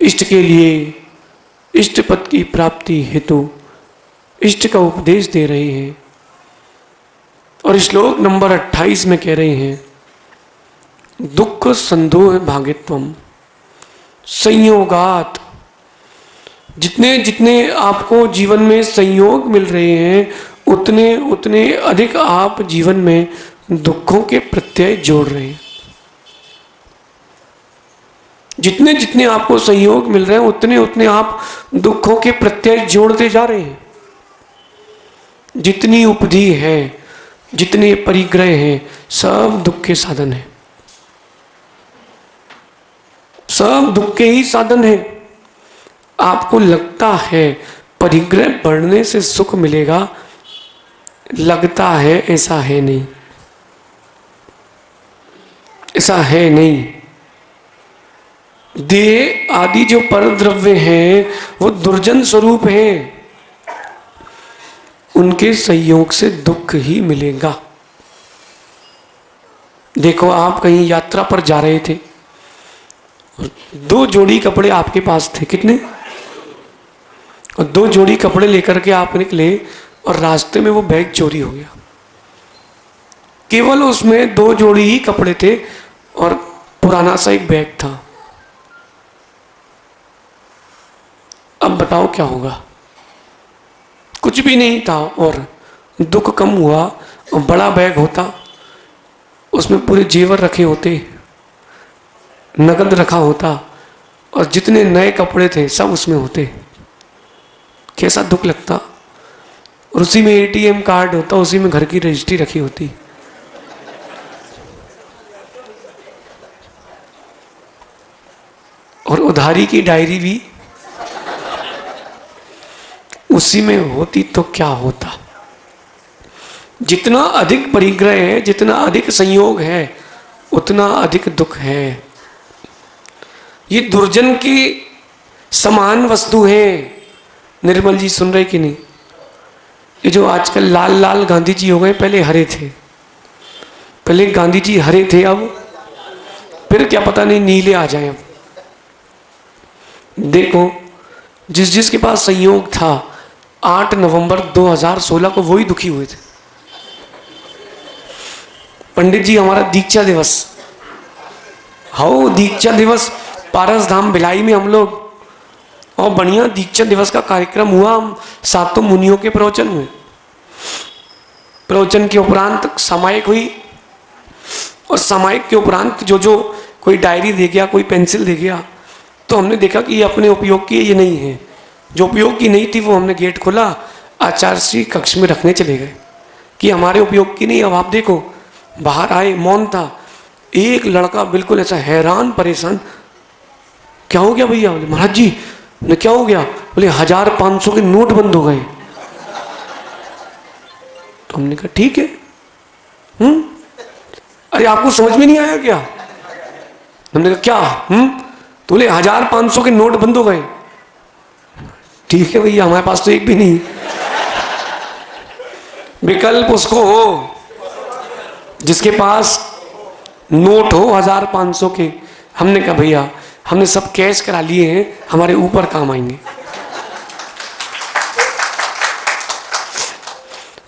इष्ट के लिए इष्ट पद की प्राप्ति हेतु इष्ट का उपदेश दे रहे हैं। और श्लोक नंबर 28 में कह रहे हैं, दुख संदोह भागित्वम संयोगात। जितने जितने आपको जीवन में संयोग मिल रहे हैं उतने उतने अधिक आप जीवन में दुखों के प्रत्यय जोड़ रहे हैं। जितने जितने आपको संयोग मिल रहे हैं उतने उतने आप दुखों के प्रत्यय जोड़ते जा रहे हैं। जितनी उपधि है, जितने परिग्रह हैं, सब दुख के साधन है, सब दुख के ही साधन है। आपको लगता है परिग्रह बढ़ने से सुख मिलेगा, लगता है, ऐसा है नहीं, ऐसा है नहीं। देह आदि जो पर द्रव्य हैं वो दुर्जन स्वरूप हैं, उनके संयोग से दुख ही मिलेगा। देखो, आप कहीं यात्रा पर जा रहे थे, 2 जोड़ी कपड़े आपके पास थे, कितने? और 2 जोड़ी कपड़े लेकर के आप निकले और रास्ते में वो बैग चोरी हो गया। केवल उसमें 2 जोड़ी ही कपड़े थे और पुराना सा एक बैग था। अब बताओ क्या होगा? कुछ भी नहीं था और दुख कम हुआ। और बड़ा बैग होता, उसमें पूरे जेवर रखे होते, नगद रखा होता और जितने नए कपड़े थे सब उसमें होते, कैसा दुख लगता। और उसी में एटीएम कार्ड होता, उसी में घर की रजिस्ट्री रखी होती। और उधारी की डायरी भी उसी में होती तो क्या होता। जितना अधिक परिग्रह है, जितना अधिक संयोग है, उतना अधिक दुख है। ये दुर्जन की समान वस्तु है। निर्मल जी सुन रहे कि नहीं? ये जो आजकल लाल लाल गांधी जी हो गए, पहले हरे थे। पहले गांधी जी हरे थे, अब फिर क्या पता नहीं नीले आ जाए। अब देखो, जिस जिसके पास संयोग था 8 नवंबर 2016 को वही दुखी हुए थे। पंडित जी, हमारा दीक्षा दिवस, हाउ दीक्षा दिवस पारस धाम भिलाई में हम लोग, और बढ़िया दीक्षा दिवस का कार्यक्रम हुआ। हम 7 मुनियों के प्रवचन हुए। प्रवचन के उपरांत सामायिक हुई और सामायिक के उपरांत जो जो कोई डायरी दे गया, कोई पेंसिल दे गया, तो हमने देखा कि ये अपने उपयोग की, ये नहीं है। जो उपयोग की नहीं थी वो हमने गेट खोला, आचार्य श्री कक्ष में रखने चले गए कि हमारे उपयोग की नहीं। अब आप देखो, बाहर आए, मौन था। एक लड़का बिल्कुल ऐसा हैरान परेशान, क्या हो गया भैया? बोले महाराज जी, बोले क्या हो गया? बोले 1500 के नोट बंद हो गए। तो हमने कहा ठीक है, अरे आपको समझ में नहीं आया क्या? हमने कहा क्या? तो बोले 1500 के नोट बंद हो गए। ठीक है भैया, हमारे पास तो एक भी नहीं। विकल्प उसको हो जिसके पास नोट हो 1500 के। हमने कहा भैया, हमने सब कैश करा लिए हैं, हमारे ऊपर काम आएंगे।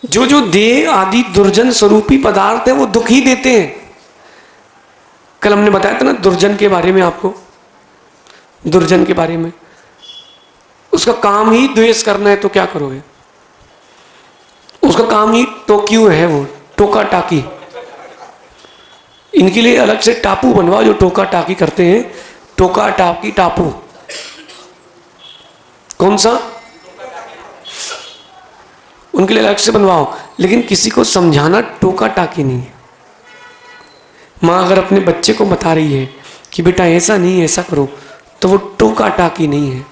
जो जो देह आदि दुर्जन स्वरूपी पदार्थ है वो दुख ही देते हैं। कल हमने बताया था ना दुर्जन के बारे में आपको, दुर्जन के बारे में। उसका काम ही द्वेष करना है तो क्या करोगे? उसका काम ही टोक्यू है, वो टोका टाकी। इनके लिए अलग से टापू बनवाओ जो टोका टाकी करते हैं। टोका टाकी टापू कौन सा? उनके लिए अलग से बनवाओ। लेकिन किसी को समझाना टोका टाकी नहीं है। माँ अगर अपने बच्चे को बता रही है कि बेटा ऐसा नहीं, ऐसा करो, तो वो टोका टाकी नहीं है।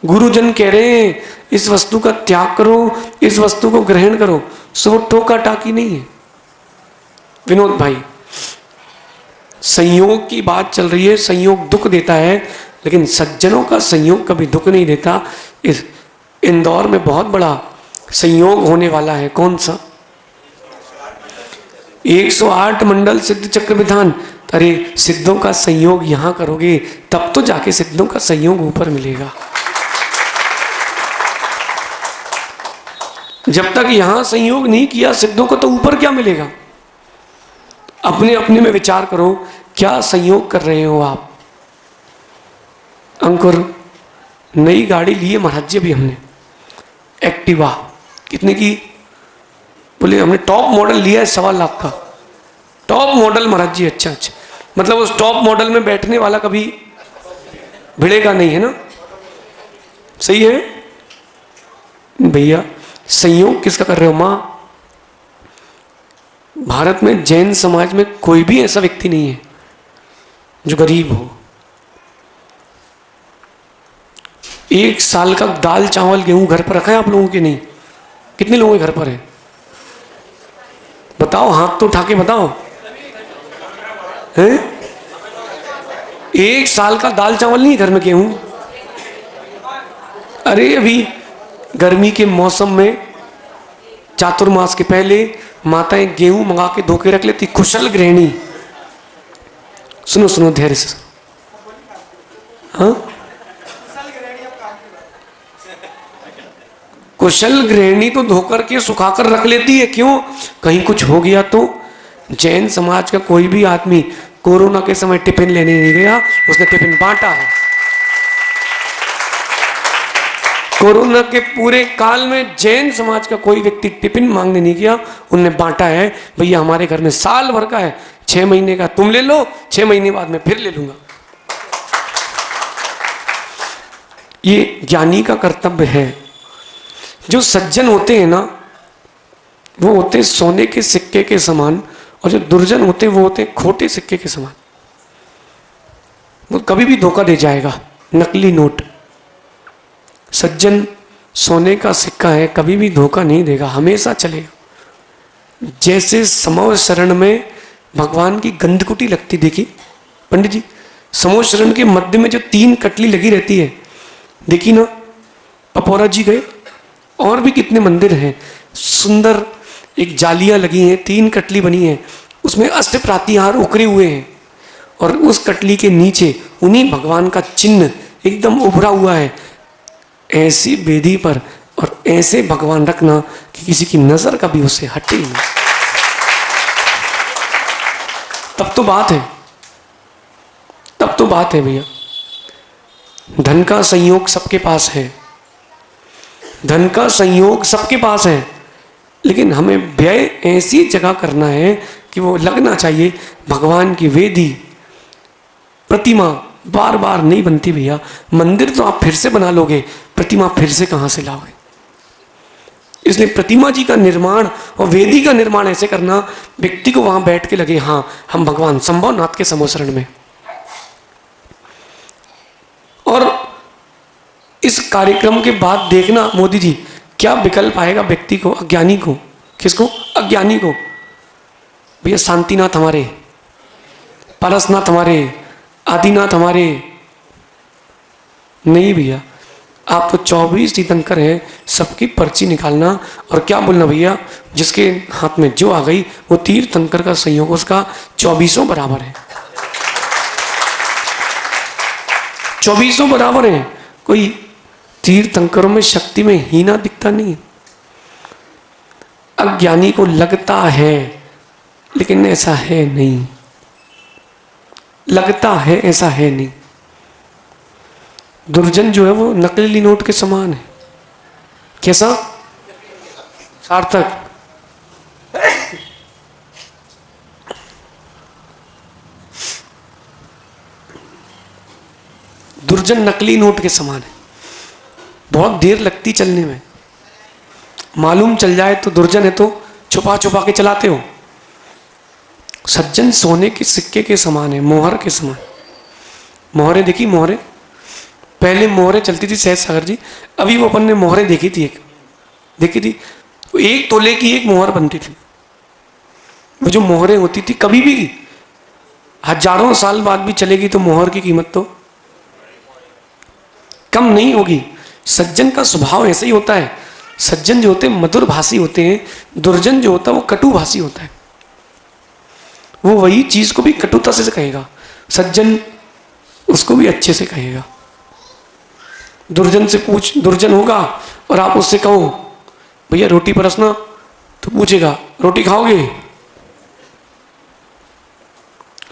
गुरुजन कह रहे हैं इस वस्तु का त्याग करो, इस वस्तु को ग्रहण करो, सो वो टोका टाकी नहीं है। विनोद भाई, संयोग की बात चल रही है। संयोग दुख देता है, लेकिन सज्जनों का संयोग कभी दुख नहीं देता। इस इंदौर में बहुत बड़ा संयोग होने वाला है। कौन सा? 108 मंडल सिद्ध चक्र विधान। अरे सिद्धों का संयोग यहां करोगे तब तो जाके सिद्धों का संयोग ऊपर मिलेगा। जब तक यहां संयोग नहीं किया सिद्धों को, तो ऊपर क्या मिलेगा? अपने अपने में विचार करो, क्या संयोग कर रहे हो आप? अंकुर, नई गाड़ी लिए महाराज जी अभी हमने, एक्टिवा। कितने की? बोले हमने टॉप मॉडल लिया है, 1.25 लाख का टॉप मॉडल महाराज जी। अच्छा अच्छा, मतलब उस टॉप मॉडल में बैठने वाला कभी भिड़ेगा नहीं, है ना? सही है भैया। संयोग किसका कर रहे हो मां? भारत में जैन समाज में कोई भी ऐसा व्यक्ति नहीं है जो गरीब हो। 1 साल का दाल चावल गेहूं घर पर रखा है आप लोगों के? नहीं। कितने लोगों के घर पर है? बताओ, हाथ तो उठा के बताओ। हैं? 1 साल का दाल चावल नहीं घर में, गेहूं। अरे अभी गर्मी के मौसम में चातुर्मास के पहले माताएं गेहूं मंगा के धो के रख लेती। कुशल गृहिणी, सुनो सुनो धैर्य से। हाँ, कुशल गृहिणी तो धोकर के सुखाकर रख लेती है। क्यों? कहीं कुछ हो गया तो। जैन समाज का कोई भी आदमी कोरोना के समय टिफिन लेने नहीं गया, उसने टिफिन बांटा है। कोरोना के पूरे काल में जैन समाज का कोई व्यक्ति टिफिन मांगने नहीं गया, उनने बांटा है। भैया हमारे घर में साल भर का है, 6 महीने का तुम ले लो, 6 महीने बाद में फिर ले लूंगा। ये ज्ञानी का कर्तव्य है। जो सज्जन होते हैं ना, वो होते सोने के सिक्के के समान, और जो दुर्जन होते वो होते खोटे सिक्के के समान। वो कभी भी धोखा दे जाएगा। नकली नोट। सज्जन सोने का सिक्का है, कभी भी धोखा नहीं देगा, हमेशा चलेगा। जैसे समो शरण में भगवान की गंधकुटी लगती, देखी पंडित जी, समो शरण के मध्य में जो 3 कटली लगी रहती है, देखी ना? पपौरा जी गए, और भी कितने मंदिर हैं, सुंदर एक जालियां लगी हैं, 3 कटली बनी है, उसमें अष्ट प्रातिहार उकरे हुए हैं, और उस कटली के नीचे उन्हीं भगवान का चिन्ह एकदम उभरा हुआ है। ऐसी वेदी पर और ऐसे भगवान रखना कि किसी की नजर कभी उससे हटे नहीं, तब तो बात है, तब तो बात है भैया। धन का संयोग सबके पास है, धन का संयोग सबके पास है, लेकिन हमें व्यय ऐसी जगह करना है कि वो लगना चाहिए। भगवान की वेदी, प्रतिमा बार बार नहीं बनती भैया। मंदिर तो आप फिर से बना लोगे, प्रतिमा फिर से कहां से लाओगे? इसलिए प्रतिमा जी का निर्माण और वेदी का निर्माण ऐसे करना, व्यक्ति को वहां बैठ के लगे हाँ हम भगवान संभवनाथ के समोशरण में। और इस कार्यक्रम के बाद देखना मोदी जी, क्या विकल्प आएगा व्यक्ति को, अज्ञानी को। किसको? अज्ञानी को। भैया शांतिनाथ हमारे, पारसनाथ हमारे, आदिनाथ हमारे। नहीं भैया, आप तो 24 तीर्थंकर हैं, सबकी पर्ची निकालना और क्या बोलना भैया, जिसके हाथ में जो आ गई वो तीर्थंकर का संयोग उसका 24 बराबर है। 24 बराबर है। कोई तीर्थंकरों में शक्ति में हीना दिखता नहीं। अज्ञानी को लगता है, लेकिन ऐसा है नहीं। लगता है, ऐसा है नहीं। दुर्जन जो है वो नकली नोट के समान है। कैसा? सार्थक। दुर्जन नकली नोट के समान है। बहुत देर लगती चलने में, मालूम चल जाए तो दुर्जन है, तो छुपा छुपा के चलाते हो। सज्जन सोने के सिक्के के समान है, मोहर के समान। मोहरे देखी? मोहरे पहले मोहरे चलती थी सहज सागर जी, अभी वो अपन ने मोहरे देखी थी, एक देखी थी, 1 तोले की एक मोहर बनती थी। वो जो मोहरे होती थी कभी भी हजारों साल बाद भी चलेगी तो मोहर की कीमत तो कम नहीं होगी। सज्जन का स्वभाव ऐसा ही होता है। सज्जन जो होते हैं मधुर भाषी होते हैं, दुर्जन जो होता है वो कटु भाषी होता है। वो वही चीज को भी कटुता से कहेगा, सज्जन उसको भी अच्छे से कहेगा। दुर्जन से पूछ, दुर्जन होगा और आप उससे कहो भैया रोटी परसना, तो पूछेगा रोटी खाओगे।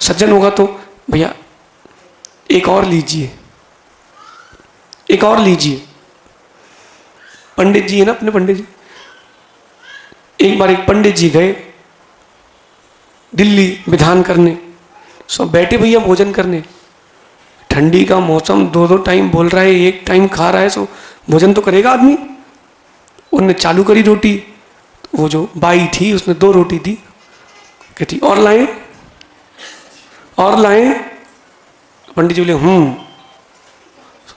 सज्जन होगा तो भैया एक और लीजिए, एक और लीजिए। पंडित जी है ना अपने पंडित जी, एक बार एक पंडित जी गए दिल्ली विधान करने, सब बैठे भैया भोजन करने, ठंडी का मौसम, 2-2 टाइम बोल रहा है, एक टाइम खा रहा है, सो भोजन तो करेगा आदमी। उनने चालू करी रोटी, वो जो बाई थी उसने 2 रोटी दी, कहती और लाएं, और लाएं। पंडित जी बोले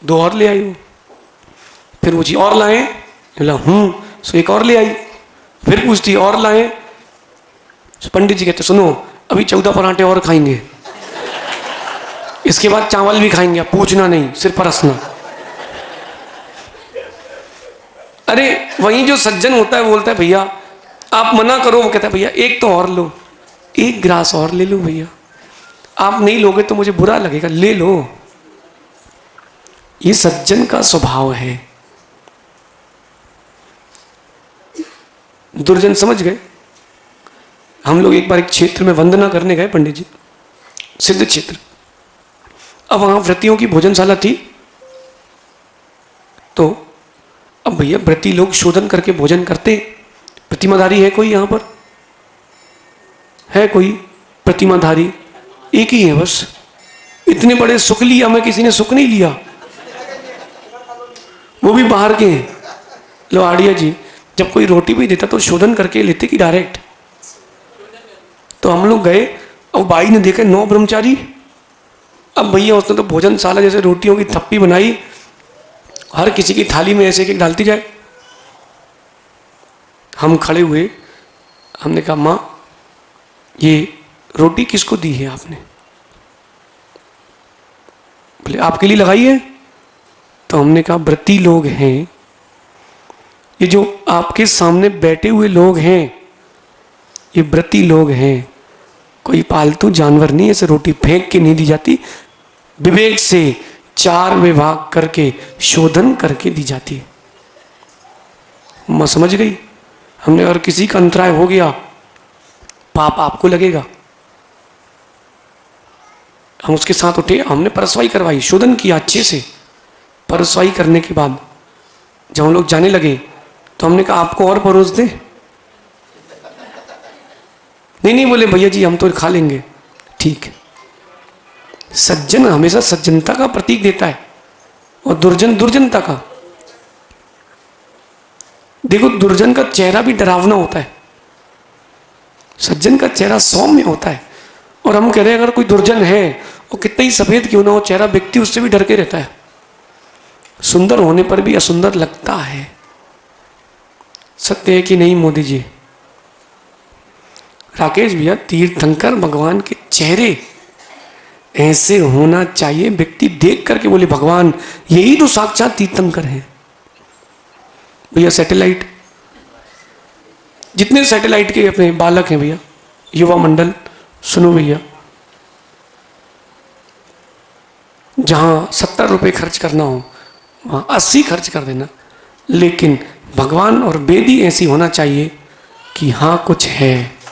2 और ले आई वो। फिर वो जी और लाएं, बोला सो एक और ले आई। फिर पूछती और लाएं, पंडित जी कहते सुनो अभी 14 पराठे और खाएंगे, इसके बाद चावल भी खाएंगे, आप पूछना नहीं सिर्फ परसना। अरे वहीं जो सज्जन होता है बोलता है भैया आप मना करो, वो कहता है भैया एक तो और लो, एक गिलास और ले लो भैया, आप नहीं लोगे तो मुझे बुरा लगेगा, ले लो। ये सज्जन का स्वभाव है। दुर्जन समझ गए। हम लोग एक बार एक क्षेत्र में वंदना करने गए पंडित जी, सिद्ध क्षेत्र। अब वहां व्रतियों की भोजनशाला थी, तो अब भैया व्रती लोग शोधन करके भोजन करते। प्रतिमाधारी है कोई यहां पर? है कोई प्रतिमाधारी? एक ही है बस। इतने बड़े सुख लिया, हमें किसी ने सुख नहीं लिया, वो भी बाहर के हैं। लो आड़िया जी, जब कोई रोटी भी देता तो शोधन करके लेते कि डायरेक्ट? तो हम लोग गए और बाई ने देखा 9 ब्रह्मचारी। अब भैया उसने तो भोजनशाला जैसे रोटियों की थप्पी बनाई, हर किसी की थाली में ऐसे एक डालती जाए। हम खड़े हुए, हमने कहा माँ ये रोटी किसको दी है आपने? बोले आपके लिए लगाई है। तो हमने कहा व्रती लोग हैं, ये जो आपके सामने बैठे हुए लोग हैं ये व्रती लोग हैं, कोई पालतू जानवर नहीं, ऐसे रोटी फेंक के नहीं दी जाती, विवेक से 4 विभाग करके शोधन करके दी जाती है। मैं समझ गई। हमने अगर किसी का अंतराय हो गया पाप आपको लगेगा। हम उसके साथ उठे, हमने परसवाई करवाई, शोधन किया अच्छे से। परसवाई करने के बाद जब हम लोग जाने लगे तो हमने कहा आपको और परोस दे? नहीं बोले भैया जी हम तो खा लेंगे। ठीक है। सज्जन हमेशा सज्जनता का प्रतीक देता है और दुर्जन दुर्जनता का। देखो दुर्जन का चेहरा भी डरावना होता है, सज्जन का चेहरा सौम्य होता है। और हम कह रहे हैं अगर कोई दुर्जन है वो कितना ही सफेद क्यों ना हो, चेहरा व्यक्ति उससे भी डर के रहता है, सुंदर होने पर भी असुंदर लगता है। सत्य है कि नहीं मोदी जी? राकेश भैया, तीर्थंकर भगवान के चेहरे ऐसे होना चाहिए, व्यक्ति देख करके बोले भगवान यही तो साक्षात तीर्थंकर है। भैया सैटेलाइट, जितने सैटेलाइट के अपने बालक हैं भैया, युवा मंडल, सुनो भैया, जहां 70 रुपए खर्च करना हो वहां 80 खर्च कर देना, लेकिन भगवान और वेदी ऐसी होना चाहिए कि हां कुछ है।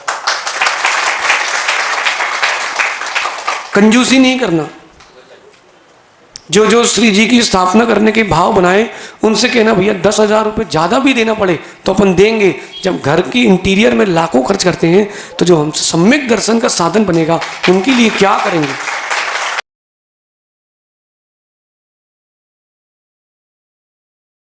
कंजूसी नहीं करना। जो जो श्री जी की स्थापना करने के भाव बनाए उनसे कहना भैया 10,000 रुपये ज़्यादा भी देना पड़े तो अपन देंगे। जब घर की इंटीरियर में लाखों खर्च करते हैं तो जो हमसे सम्यक दर्शन का साधन बनेगा उनके लिए क्या करेंगे?